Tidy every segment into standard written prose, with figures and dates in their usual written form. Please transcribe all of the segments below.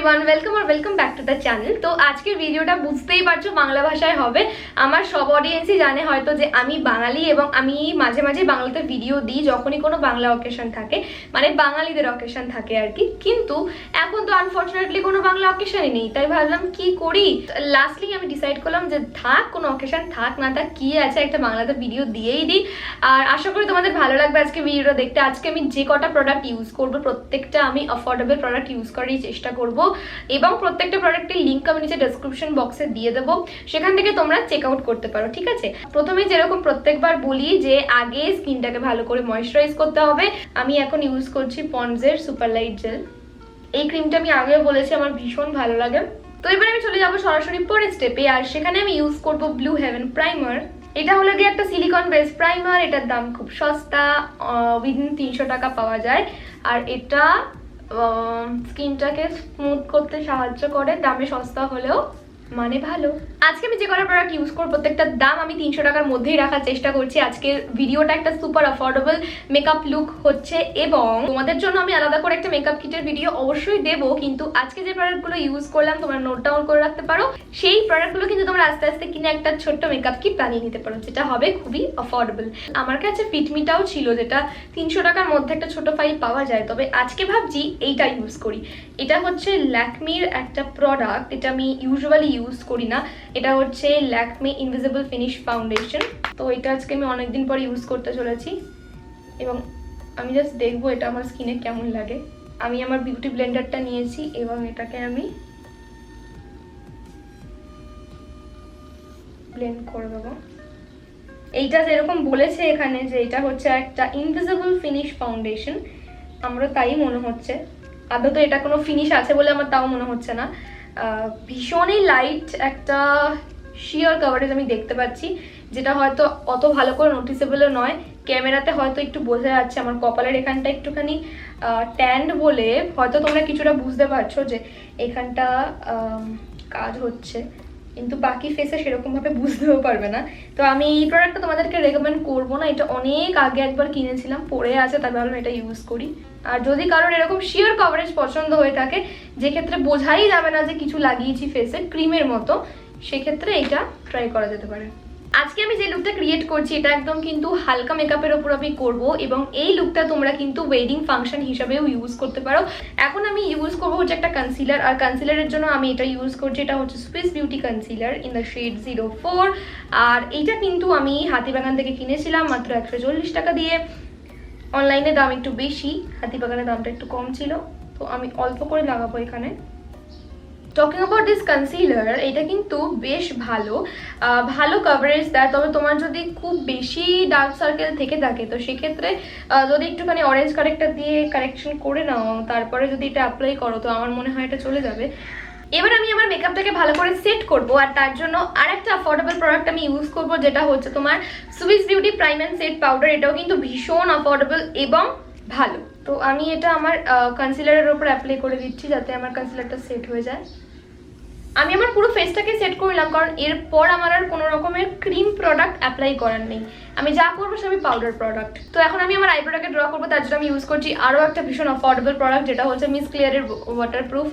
Everyone, welcome back to the channel. তো আজকের ভিডিওটা বুঝতেই পারছো বাংলা ভাষায় হবে। আমার সব অডিয়েন্সই জানে হয়তো যে আমি বাঙালি এবং আমি মাঝে মাঝে বাংলাতে ভিডিও দিই যখনই কোনো বাংলা অকেশন থাকে, মানে বাঙালিদের অকেশন থাকে আর কি। কিন্তু এখন তো আনফর্চুনেটলি কোনো বাংলা অকেশনই নেই, তাই ভাবলাম কি করি। লাস্টলি আমি ডিসাইড করলাম যে থাক, কোনো অকেশন থাক না থাক, কি আছে একটা বাংলাতে ভিডিও দিয়েই দিই। আর আশা করি তোমাদের ভালো লাগবে আজকে ভিডিওটা দেখতে। আজকে আমি যে কটা প্রোডাক্ট ইউজ করবো প্রত্যেকটা আমি অ্যাফোর্ডেবল প্রোডাক্ট ইউজ করারই চেষ্টা করব এবং প্রত্যেকটা প্রোডাক্টের লিংক আমি নিচে ডেসক্রিপশন বক্সে দিয়ে দেবো, সেখান থেকে তোমরা চেক আউট করতে পারো, ঠিক আছে। প্রথমে যেরকম প্রত্যেকবার বলি যে আগে স্কিনটাকে ভালো করে ময়েশ্চারাইজ করতে হবে। আমি এখন ইউজ করছি পন্ডসের সুপার লাইট জেল। এই ক্রিমটা আমি আগেও বলেছি আমার ভীষণ ভালো লাগে। তো এবার আমি চলে যাবো সরাসরি পরের স্টেপে, আর সেখানে আমি ইউজ করব ব্লু হেভেন প্রাইমার। এটা হলো গিয়ে একটা সিলিকন বেস প্রাইমার। এটার দাম খুব সস্তা, উইদিন 300 টাকা পাওয়া যায়। আর এটা স্কিনটাকে স্মুথ করতে সাহায্য করে, দামে সস্তা হলেও মানে ভালো। আজকে আমি যে কটা প্রোডাক্ট ইউজ করব প্রত্যেকটার দাম আমি 300 টাকার মধ্যেই রাখার চেষ্টা করছি। আজকের ভিডিওটা একটা সুপার অ্যাফোর্ডেবল মেকআপ লুক হচ্ছে এবং তোমাদের জন্য আমি আলাদা করে একটা মেকআপ কিটের ভিডিও অবশ্যই দেবো। কিন্তু আজকে যে প্রোডাক্টগুলো ইউজ করলাম তোমরা নোট ডাউন করে রাখতে পারো। সেই প্রোডাক্টগুলো কিন্তু তোমরা আস্তে আস্তে কিনে একটা ছোট্ট মেকআপ কিট বানিয়ে নিতে পারো, যেটা হবে খুবই অ্যাফোর্ডেবল। আমার কাছে ফিটমিটাও ছিল, যেটা 300 টাকার মধ্যে একটা ছোট ফাইল পাওয়া যায়। তবে আজকে ভাবছি এইটা ইউজ করি। এটা হচ্ছে ল্যাকমির একটা প্রোডাক্ট, এটা আমি ইউজুয়ালি ইউজ করি না। এটা হচ্ছে ল্যাকমি ইনভিজিবল ফিনিশ ফাউন্ডেশন। তো এটা আজকে আমি অনেকদিন পর ইউজ করতে চলেছি এবং আমি জাস্ট দেখবো এটা আমার স্কিনে কেমন লাগে। আমি আমার বিউটি ব্লেন্ডারটা নিয়েছি এবং এটাকে আমি ব্লেন্ড করে দেবো। এইটা যেরকম বলেছে এখানে যে এটা হচ্ছে একটা ইনভিজিবল ফিনিশ ফাউন্ডেশন, আমারও তাই মনে হচ্ছে। আদৌ এটা কোনো ফিনিশ আছে বলে আমার তাও মনে হচ্ছে না। ভীষণই লাইট একটা শিয়ার কভারেজ আমি দেখতে পাচ্ছি, যেটা হয়তো অত ভালো করে নোটিসেবলও নয়। ক্যামেরাতে হয়তো একটু বোঝা যাচ্ছে, আমার কপালের এখানটা একটুখানি ট্যান্ড বলে হয়তো তোমরা কিছুটা বুঝতে পারছো যে এখানটা কাজ হচ্ছে, কিন্তু বাকি ফেসে সেরকমভাবে বুঝতেও পারবে না। তো আমি এই প্রোডাক্টটা তোমাদেরকে রেকমেন্ড করবো না। এটা অনেক আগে একবার কিনেছিলাম, পরে আছে, তাই ভাবলাম এটা ইউজ করি। আর যদি কারোর এরকম শিয়ার কভারেজ পছন্দ হয়ে থাকে, যে ক্ষেত্রে বোঝাই যাবে না যে কিছু লাগিয়েছি ফেসে ক্রিমের মতো, সেক্ষেত্রে এইটা ট্রাই করা যেতে পারে। আজকে আমি যে লুকটা ক্রিয়েট করছি এটা একদম কিন্তু হালকা মেকআপের ওপর আমি করবো এবং এই লুকটা তোমরা কিন্তু ওয়েডিং ফাংশন হিসাবেও ইউজ করতে পারো। এখন আমি ইউজ করবো হচ্ছে একটা কনসিলার, আর কনসিলারের জন্য আমি এটা ইউজ করছি। এটা হচ্ছে Swiss beauty concealer in the shade 04। আর এইটা কিন্তু আমি হাতিবাগান থেকে কিনেছিলাম মাত্র 140 টাকা দিয়ে। অনলাইনে দাম একটু বেশি, হাতিবাগানের দামটা একটু কম ছিল, তো আমি অল্প করে লাগাবো এখানে। টকিং অ্যাবাউট দিস কনসিলার, এটা কিন্তু বেশ ভালো কভারেজ দেয়। তবে তোমার যদি খুব বেশি ডার্ক সার্কেল থেকে থাকে তো সেক্ষেত্রে যদি একটুখানি অরেঞ্জ কারেক্টার দিয়ে কারেকশন করে নাও, তারপরে যদি এটা অ্যাপ্লাই করো, তো আমার মনে হয় এটা চলে যাবে। এবার আমি আমার মেকআপটাকে ভালো করে সেট করব, আর তার জন্য আর একটা অ্যাফোর্ডেবল প্রোডাক্ট আমি ইউজ করব, যেটা হচ্ছে তোমার Swiss beauty prime and set powder. এটাও কিন্তু ভীষণ অ্যাফোর্ডেবল এবং ভালো। তো আমি এটা আমার কনসিলারের ওপর অ্যাপ্লাই করে দিচ্ছি যাতে আমার কনসিলারটা সেট হয়ে যায়। আমি আমার পুরো ফেসটাকে সেট করলাম, কারণ এরপর আমার আর কোনো রকমের ক্রিম প্রোডাক্ট অ্যাপ্লাই করার নেই। আমি যা করবো সবই পাউডার প্রোডাক্ট। তো এখন আমি আমার আইব্রোটাকে ড্র করবো, তার জন্য আমি ইউজ করছি আরও একটা ভীষণ অ্যাফোর্ডেবল প্রোডাক্ট, যেটা হচ্ছে মিস ক্লিয়ারের waterproof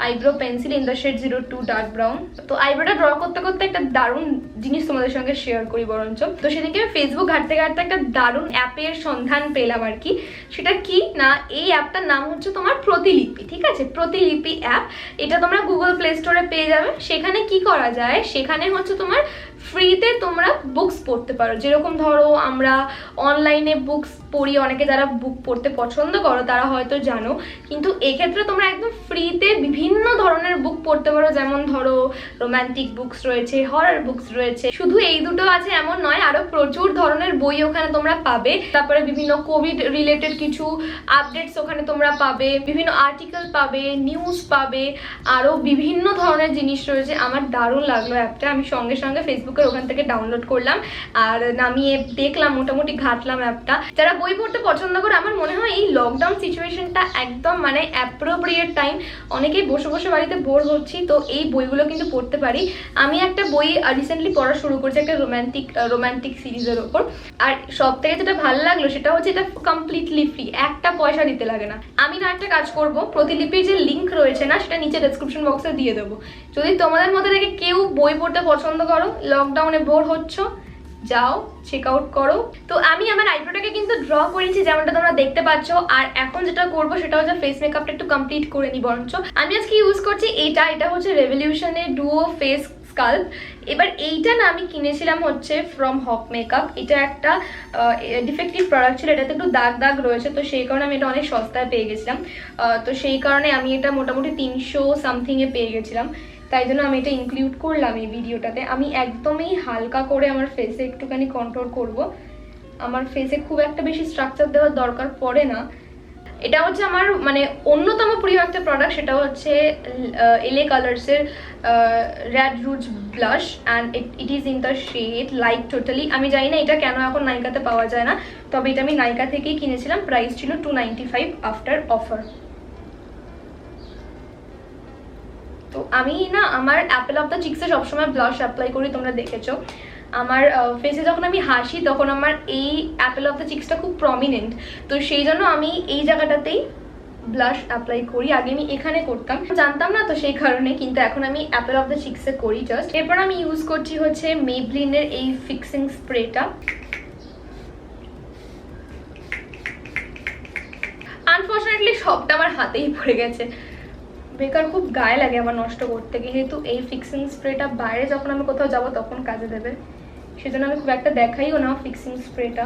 eyebrow pencil in the shade 02 dark brown. তো আইব্রোটা ড্র করতে করতে একটা দারুণ জিনিস তোমাদের সঙ্গে শেয়ার করি বরঞ্চ। তো সেদিকে আমি ফেসবুক ঘাঁটতে ঘাঁটতে একটা দারুণ অ্যাপের সন্ধান পেলাম আর কি। সেটা কি না, এই অ্যাপটার নাম হচ্ছে তোমার প্রতিলিপি, ঠিক আছে, প্রতিলিপি অ্যাপ। এটা তোমরা গুগল প্লে স্টোরে পেয়ে যাবে। সেখানে কি করা যায়, সেখানে হচ্ছে তোমার ফ্রিতে তোমরা বুকস পড়তে পারো। যেরকম ধরো আমরা অনলাইনে বুকস পড়ি, অনেকে যারা বুক পড়তে পছন্দ করো তারা হয়তো জানো, কিন্তু এক্ষেত্রে তোমরা একদম ফ্রিতে বিভিন্ন ধরনের বুক পড়তে পারো। যেমন ধরো রোম্যান্টিক বুকস রয়েছে, হরর বুকস রয়েছে, শুধু এই দুটো আছে এমন নয়, আরো প্রচুর ধরনের বই ওখানে তোমরা পাবে। তারপরে বিভিন্ন কোভিড রিলেটেড কিছু আপডেটস ওখানে তোমরা পাবে, বিভিন্ন আর্টিকেল পাবে, নিউজ পাবে, আরো বিভিন্ন ধরনের জিনিস রয়েছে। আমার দারুণ লাগলো অ্যাপটা। আমি সঙ্গে সঙ্গে ফেসবুক ফেসবুকের ওখান থেকে ডাউনলোড করলাম আর নামিয়ে দেখলাম, মোটামুটি ঘাটলাম অ্যাপটা। যারা বই পড়তে পছন্দ করে, আমার মনে হয় এই লকডাউন সিচুয়েশনটা একদম মানে অ্যাপ্রোপ্রিয়েট টাইম। অনেকেই বসে বসে বাড়িতে বোর হচ্ছি, তো এই বইগুলো কিন্তু পড়তে পারি। আমি একটা বই রিসেন্টলি পড়া শুরু করেছি, একটা রোম্যান্টিক সিরিজের ওপর। আর সব থেকে যেটা ভালো লাগলো সেটা হচ্ছে এটা কমপ্লিটলি ফ্রি, একটা পয়সা দিতে লাগে না। আমি না একটা কাজ করব, প্রতিলিপির যে লিঙ্ক রয়েছে না, সেটা নিচে ডেসক্রিপশন বক্সে দিয়ে দেবো। যদি তোমাদের মধ্যে থেকে কেউ বই পড়তে পছন্দ করো, লকডাউনে বোর হচ্ছ, যাও চেক আউট করো। তো আমি আমার আইব্রোটাকে কিন্তু ড্র করেছি যেমনটা তোমরা দেখতে পাচ্ছ। আর এখন যেটা করবো সেটা হচ্ছে ফেস মেকআপটা একটু কমপ্লিট করে নি। বরঞ্চ আমি আজকে ইউজ করছি এটা হচ্ছে রেভলিউশনের ডুও ফেস স্কাল্প। এবার এইটা না আমি কিনেছিলাম হচ্ছে ফ্রম হক মেকআপ। এটা একটা ডিফেক্টিভ প্রোডাক্ট ছিল, এটাতে একটু দাগ দাগ রয়েছে, তো সেই কারণে আমি এটা অনেক সস্তায় পেয়ে গেছিলাম। তো সেই কারণে আমি এটা মোটামুটি 300 সামথিংয়ে পেয়ে গেছিলাম, তাই জন্য আমি এটা ইনক্লুড করলাম এই ভিডিওটাতে। আমি একদমই হালকা করে আমার ফেসে একটুখানি কন্ট্রোল করব। আমার ফেসে খুব একটা বেশি স্ট্রাকচার দেওয়ার দরকার পড়ে না। এটা হচ্ছে আমার মানে অন্যতম প্রিয় একটা প্রোডাক্ট, সেটা হচ্ছে এলএ কালার্সের red rouge blush and it is in the shade like totally. আমি জানি না এটা কেন এখন নাইকাতে পাওয়া যায় না, তবে এটা আমি নাইকা থেকেই কিনেছিলাম। প্রাইস ছিল 295 আফটার অফার। তো আমি না আমার অ্যাপেল অফ দ্য চিক্সে সবসময় ব্লাশ অ্যাপ্লাই করি, তোমরা দেখেছো। আমার ফেসে যখন আমি হাসি তখন আমার এই অ্যাপেল অফ দ্য চিক্সটা খুব প্রমিনেন্ট, তো সেই জন্য আমি এই জায়গাটাতেই ব্লাশ অ্যাপ্লাই করি। আগে আমি এখানে করতাম, জানতাম না তো সেই কারণে, কিন্তু এখন আমি অ্যাপেল অফ দ্য চিক্সে করি জাস্ট। এরপর আমি ইউজ করছি হচ্ছে মেবলিনের এই ফিক্সিং স্প্রেটা। আনফর্চুনেটলি সবটা আমার হাতেই পড়ে গেছে, বেকার খুব গায়ে লাগে আমার নষ্ট করতে, যেহেতু এই ফিক্সিং স্প্রেটা বাইরে যখন আমি কোথাও যাবো তখন কাজে দেবে, সেজন্য আমি খুব একটা দেখাইও না ফিক্সিং স্প্রেটা।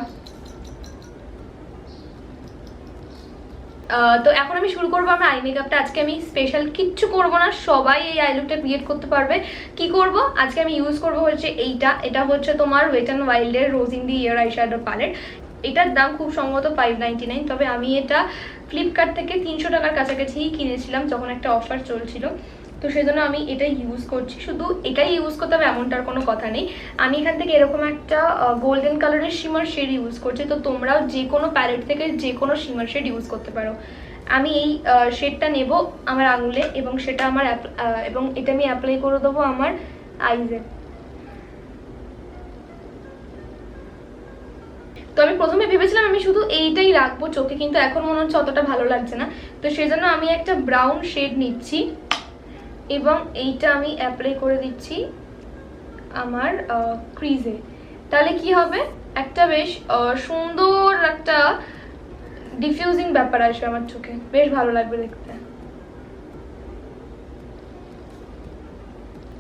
তো এখন আমি শুরু করবো আমার আই মেকআপটা। আজকে আমি স্পেশাল কিচ্ছু করবো না, সবাই এই আই লুকটা ক্রিয়েট করতে পারবে। কি করব আজকে আমি ইউজ করবো হচ্ছে এটা হচ্ছে তোমার ওয়েট অ্যান্ড ওয়াইল্ডের rose in the air eyeshadow palette. এটার দাম খুব সম্ভবত 599, তবে আমি এটা ফ্লিপকার্ট থেকে 300 টাকার কাছাকাছি কিনেছিলাম যখন একটা অফার চলছিল, তো সেজন্য আমি এটাই ইউজ করছি। শুধু এটাই ইউজ করতে হবে এমনটার কোনো কথা নেই। আমি এখান থেকে এরকম একটা গোল্ডেন কালারের শিমার শেড ইউজ করছি, তো তোমরাও যে কোনো প্যালেট থেকে যে কোনো শিমার শেড ইউজ করতে পারো। আমি এই শেডটা নেব আমার আঙুলে এবং সেটা আমার এবং এটা আমি অ্যাপ্লাই করে দেবো আমার আইজে। তো আমি প্রথমে ভেবেছিলাম আমি শুধু এইটাই রাখবো চোখে, কিন্তু এখন মনে হচ্ছে অতটা ভালো লাগছে না, তো সেজন্য আমি একটা ব্রাউন শেড নিচ্ছি এবং এইটা আমি অ্যাপ্লাই করে দিচ্ছি আমার ক্রিজে। তাহলে কি হবে, একটা বেশ সুন্দর একটা ডিফিউজিং ব্যাপার আসবে আমার চোখে, বেশ ভালো লাগবে দেখতে।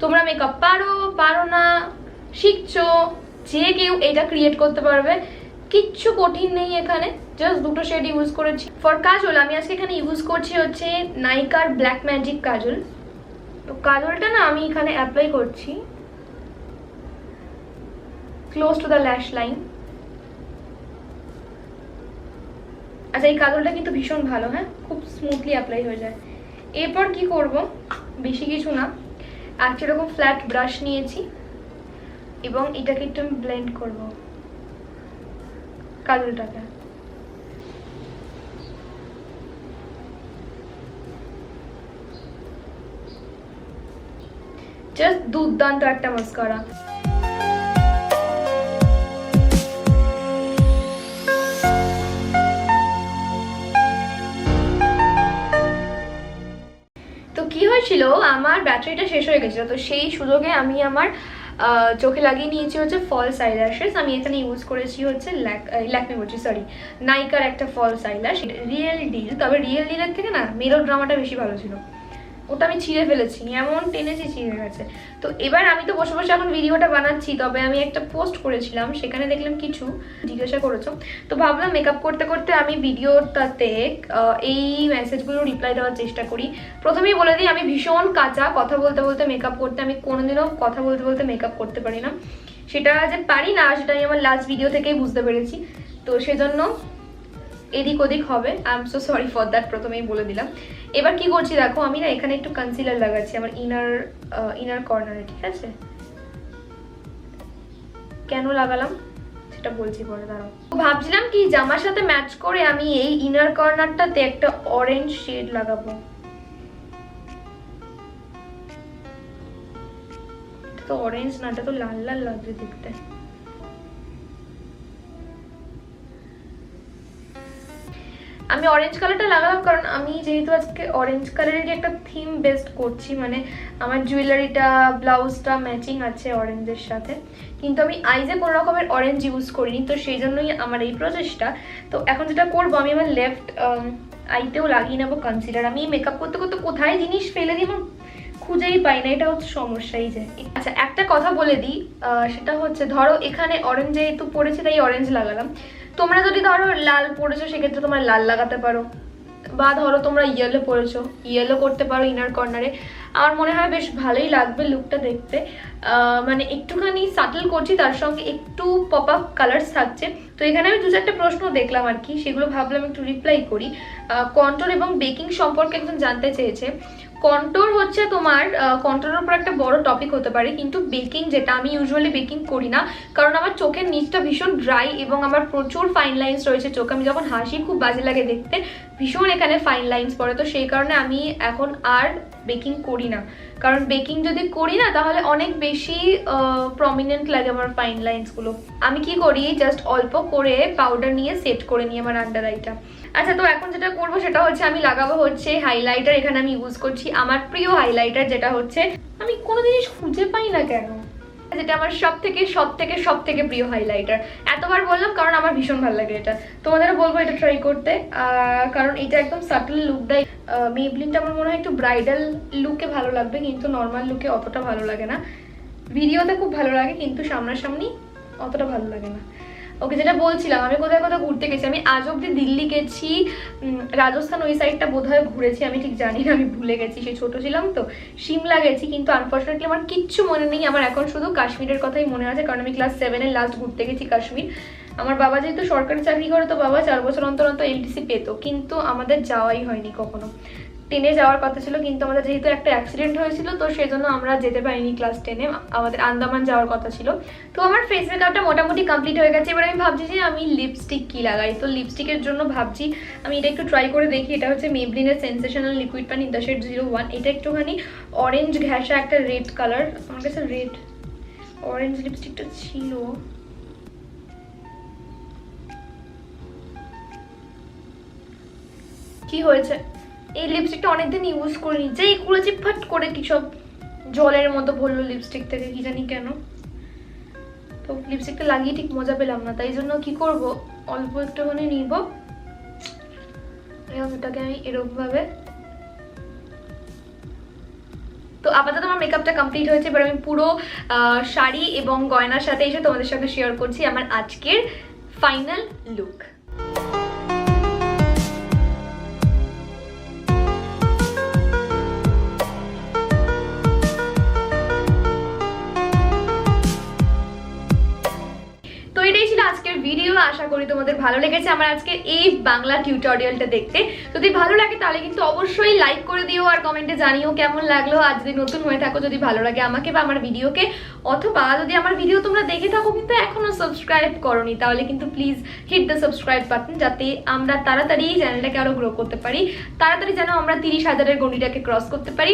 তোমরা মেকআপ পারো না, শিখছো, যে কেউ এটা ক্রিয়েট করতে পারবে, কিচ্ছু কঠিন নেই এখানে। জাস্ট দুটো শেড ইউজ করেছি। ফর কাজল আমি আজকে এখানে ইউজ করছি হচ্ছে নাইকার ব্ল্যাক ম্যাজিক কাজল। তো কাজলটা না আমি এখানে অ্যাপ্লাই করছি ক্লোজ টু দ্য ল্যাশ লাইন। আচ্ছা এই কাজলটা কিন্তু ভীষণ ভালো, হ্যাঁ, খুব স্মুথলি অ্যাপ্লাই হয়ে যায়। এরপর কি করব, বেশি কিছু না, একটা এরকম ফ্ল্যাট ব্রাশ নিয়েছি এবং এটাকে একটু আমি ব্লেন্ড করব কাজলটাকে। জাস্ট দুর্দান্ত একটা মাস্কারা। তো কি হয়েছিল, আমার ব্যাটারিটা শেষ হয়ে গেছিল, তো সেই সুযোগে আমি আমার চোখে লাগিয়ে নিয়েছি হচ্ছে ফলস আইল্যাশেস। আমি এখানে ইউজ করেছি হচ্ছে ল্যাকমি বলছি, সরি, নাইকার একটা ফলস আইল্যাশ, রিয়েল ডিল। তবে রিয়েল ডিলের থেকে না মেলোড্রামাটা বেশি ভালো ছিল, ওটা আমি ছিঁড়ে ফেলেছি, এমন টেনেছি ছিঁড়ে গেছে। তো এবার আমি তো বসে বসে এখন ভিডিওটা বানাচ্ছি, তবে আমি একটা পোস্ট করেছিলাম, সেখানে দেখলাম কিছু জিজ্ঞাসা করেছো, তো ভাবলাম মেকআপ করতে করতে আমি ভিডিওটাতে এই মেসেজগুলো রিপ্লাই দেওয়ার চেষ্টা করি। প্রথমেই বলে দিই আমি ভীষণ কাঁচা, কথা বলতে বলতে মেকআপ করতে, আমি কোনোদিনও কথা বলতে বলতে মেকআপ করতে পারি না। সেটা যে পারি না সেটা আমি আমার লাস্ট ভিডিও থেকেই বুঝতে পেরেছি, তো সেজন্য এদিক ওদিক হবে, I am so sorry for that, প্রথমেই বলে দিলাম। এবার কি করছি দেখো, আমি না এখানে একটু কনসিলার লাগাচ্ছি আমার ইনার কর্নারে, ঠিক আছে। কেন লাগালাম সেটা বলছি পরে, দাঁড়াও। ভাবছিলাম কি জামার সাথে ম্যাচ করে আমি এই ইনার কর্নারটাতে একটা অরেঞ্জ শেড লাগাবো। এটা তো অরেঞ্জ না, এটা তো লাল লাল লাগছে দেখতে। আমি অরেঞ্জ কালারটা লাগালাম কারণ আমি যেহেতু আজকে অরেঞ্জ কালারেরই একটা থিম বেস্ট করছি, মানে আমার জুয়েলারিটা ব্লাউজটা ম্যাচিং আছে অরেঞ্জের সাথে, কিন্তু আমি আইজে কোনো রকমের অরেঞ্জ ইউজ করিনি, তো সেই জন্যই আমার এই প্রসেসটা। তো এখন যেটা করবো, আমি আমার লেফট আইতেও লাগিয়ে নেবো কনসিলার। আমি মেকআপ করতে করতে কোথায় জিনিস ফেলে দিই আমার খুঁজেই পাই না, এটা হচ্ছে সমস্যা। এই যে আচ্ছা একটা কথা বলে দিই, সেটা হচ্ছে ধরো এখানে অরেঞ্জ যেহেতু পড়েছে তাই অরেঞ্জ লাগালাম, তোমরা যদি ধরো লাল পড়েছো সেক্ষেত্রে তোমরা লাল লাগাতে পারো, বা ধরো তোমরা ইয়েলো পরেছো ইয়েলো করতে পারো ইনার কর্নারে। আমার মনে হয় বেশ ভালোই লাগবে লুকটা দেখতে, মানে একটুখানি সাটল করছি, তার সঙ্গে একটু পপ আপ কালার্স থাকছে। তো এখানে আমি দু চারটে প্রশ্ন দেখলাম আর কি, সেগুলো ভাবলাম একটু রিপ্লাই করি। কন্ট্রোল এবং বেকিং সম্পর্কে একজন জানতে চেয়েছে। কন্ট্রোল হচ্ছে তোমার কন্ট্রোলের উপর একটা বড় টপিক হতে পারে, কিন্তু বেকিং যেটা, আমি ইউজুয়ালি বেকিং করি না, কারণ আমার চোখের নিচটা ভীষণ ড্রাই এবং আমার প্রচুর ফাইন লাইন্স রয়েছে চোখে। আমি যখন হাসি খুব বাজে লাগে দেখতে, ভীষণ এখানে ফাইন লাইন্স পড়ে, তো সেই কারণে আমি এখন আর বেকিং করি না। কারণ বেকিং যদি করি না তাহলে অনেক বেশি প্রমিনেন্ট লাগে আমার ফাইন লাইন্সগুলো। আমি কি করি, জাস্ট অল্প করে পাউডার নিয়ে সেট করে নিই আমার আন্ডার আইটা। আচ্ছা, তো এখন যেটা করবো সেটা হচ্ছে আমি লাগাবো হচ্ছে হাইলাইটার। এখানে আমি ইউজ করছি আমার প্রিয় হাইলাইটার, যেটা হচ্ছে আমি কোনো জিনিস খুঁজে পাই না কেন, যেটা আমার সব থেকে প্রিয় হাইলাইটার। এতবার বললাম কারণ আমার ভীষণ ভালো লাগে এটা, তোমাদেরও বলবো এটা ট্রাই করতে, কারণ এটা একদম সাটল লুক দেয়। মেবলিনটা আমার মনে হয় একটু ব্রাইডাল লুকে ভালো লাগবে, কিন্তু নর্মাল লুকে অতটা ভালো লাগে না। ভিডিওতে খুব ভালো লাগে কিন্তু সামনাসামনি অতটা ভালো লাগে না। ওকে, যেটা বলছিলাম, আমি কোথায় কোথায় ঘুরতে গেছি। আমি আজ অব্দি দিল্লি গেছি, রাজস্থান ওই সাইডটা বোধহয় ঘুরেছি, আমি ঠিক জানি না, আমি ভুলে গেছি, সেই ছোট ছিলাম তো। সিমলা গেছি, কিন্তু আনফর্চুনেটলি আমার কিচ্ছু মনে নেই। আমার এখন শুধু কাশ্মীরের কথাই মনে আছে, কারণ আমি ক্লাস 7-এ লাস্ট ঘুরতে গেছি কাশ্মীর। আমার বাবা যেহেতু সরকারি চাকরি করে, তো বাবা 4 বছর অন্তর অন্তর এলটিসি পেতো, কিন্তু আমাদের যাওয়াই হয়নি কখনো। 10-এ যাওয়ার কথা ছিল, কিন্তু আমাদের যেহেতু একটা অ্যাক্সিডেন্ট হয়েছিল, তো সেই জন্য আমরা যেতে পারিনি ক্লাস 10-এ। আমাদের আন্দামান যাওয়ার কথা ছিল। তো আমার ফেস মেকআপটা মোটামুটি কমপ্লিট হয়ে গেছে। এবার আমি ভাবছি যে আমি লিপস্টিক কি লাগাই। তো লিপস্টিকের জন্য ভাবছি আমি এটা একটু ট্রাই করে দেখি। এটা হচ্ছে মেবলিনের সেন্সেশনাল লিকুইড পানি দ্য শেড 01। এটা একটুখানি অরেঞ্জ ঘেঁষা একটা রেড কালার, আমার কাছে রেড অরেঞ্জ লিপস্টিকটা ছিল। কি হয়েছে, এই লিপস্টিকটা অনেকদিন ইউজ করিনি, যেই খুলেছি ফাট করে কি সব জলের মতো বললো লিপস্টিক থেকে, কি জানি কেন। তো লিপস্টিকটা লাগিয়ে ঠিক মজা পেলাম না, তাই জন্য কি করব, অল্প একটুখানি নিব এবং এটাকে আমি এরকম ভাবে। তো আপাতত আমার মেকআপটা কমপ্লিট হয়েছে। এবার আমি পুরো শাড়ি এবং গয়নার সাথে এসে তোমাদের সাথে শেয়ার করছি আমার আজকের ফাইনাল লুক। আজকের ভিডিও, আশা করি তোমাদের ভালো লেগেছে আমার আজকের এই বাংলা টিউটোরিয়ালটা দেখতে। যদি ভালো লাগে তাহলে কিন্তু অবশ্যই লাইক করে দিও আর কমেন্টে জানিও কেমন লাগলো। আর যদি নতুন হয়ে থাকো, যদি ভালো লাগে আমাকে বা আমার ভিডিওকে, অথবা যদি আমার ভিডিও তোমরা দেখে থাকো কিন্তু এখনো সাবস্ক্রাইব করোনি, তাহলে কিন্তু please hit the subscribe button, যাতে আমরা তাড়াতাড়ি চ্যানেলটাকে আরো গ্রো করতে পারি, তাড়াতাড়ি যেন আমরা 30,000-এর গন্ডিটাকে ক্রস করতে পারি।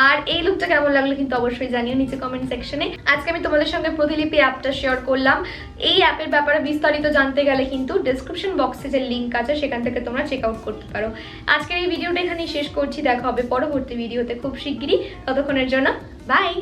আর এই লুকটা কেমন লাগলো কিন্তু অবশ্যই জানিও নিচে কমেন্ট সেকশনে। আজকে আমি তোমাদের সঙ্গে প্রতিলিপি অ্যাপটা শেয়ার করলাম। এই অ্যাপের ব্যাপারে বিস্তারিত জানতে গেলে কিন্তু ডেসক্রিপশন বক্সে যে লিঙ্ক আছে সেখান থেকে তোমরা চেক আউট করতে পারো। আজকের এই ভিডিওটা এখানেই শেষ করছি, দেখা হবে পরবর্তী ভিডিওতে খুব শিগগিরই। ততক্ষণের জন্য বাই।